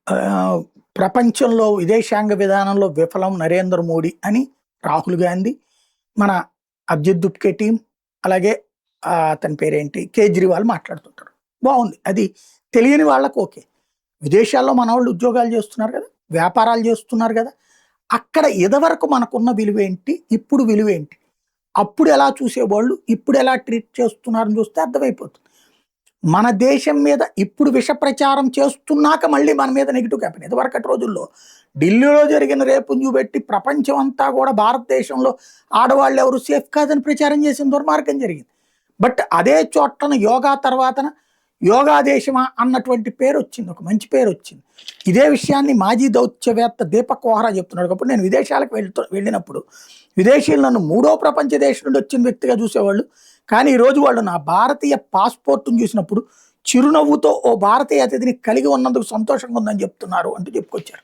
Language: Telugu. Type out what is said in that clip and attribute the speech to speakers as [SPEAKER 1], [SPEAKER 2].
[SPEAKER 1] ఆహ్, ప్రపంచంలో విదేశాంగ విధానంలో విఫలం నరేంద్ర మోడీ అని రాహుల్ గాంధీ, మన అభిజిత్ దుప్కే టీం, అలాగే అతని పేరేంటి కేజ్రీవాల్ మాట్లాడుతుంటారు. బావుంది. అది తెలియని వాళ్ళకి ఓకే. విదేశాల్లో మనోళ్ళు ఉద్యోగాలు చేస్తున్నారు గదా! వ్యాపారాలు చేస్తున్నారు గదా! అక్కడ ఇదివరకు మనకున్న విలువేంటి? ఇప్పుడు విలువేంటి? అప్పుడు ఎలా చూసేవాళ్ళు, ఇప్పుడు ఎలా ట్రీట్ చేస్తున్నారని చూస్తే అర్థమైపోతుంది. మన దేశం మీద ఇప్పుడు విష ప్రచారం చేస్తున్నాక మళ్ళీ మన మీద నెగెటివ్ క్యాంపెయిన్. ఇదివరకటి రోజుల్లో ఢిల్లీలో జరిగిన రేపుని చూపెట్టి ప్రపంచం అంతా కూడా భారతదేశంలో ఆడవాళ్ళు ఎవరు సేఫ్ కాదని ప్రచారం చేసిన దుర్మార్గం జరిగింది. బట్ అదే చోటన యోగా తర్వాతన యోగా దేశమా అన్నటువంటి పేరు వచ్చింది. ఒక మంచి పేరు వచ్చింది. ఇదే విషయాన్ని మాజీ దౌత్యవేత్త దీపక్ వోహ్రా చెప్తున్నాడు. ఒకప్పుడు నేను విదేశాలకు వెళ్ళినప్పుడు విదేశీయులు నన్ను మూడో ప్రపంచ దేశం నుండి వచ్చిన వ్యక్తిగా చూసేవాళ్ళు. కానీ ఈరోజు వాళ్ళు నా భారతీయ పాస్‌పోర్ట్‌ని చూసినప్పుడు చిరునవ్వుతో ఓ భారతీయ అతిథిని కలిగి ఉన్నందుకు సంతోషంగా ఉందని చెప్తున్నారు అంటూ చెప్పుకొచ్చారు.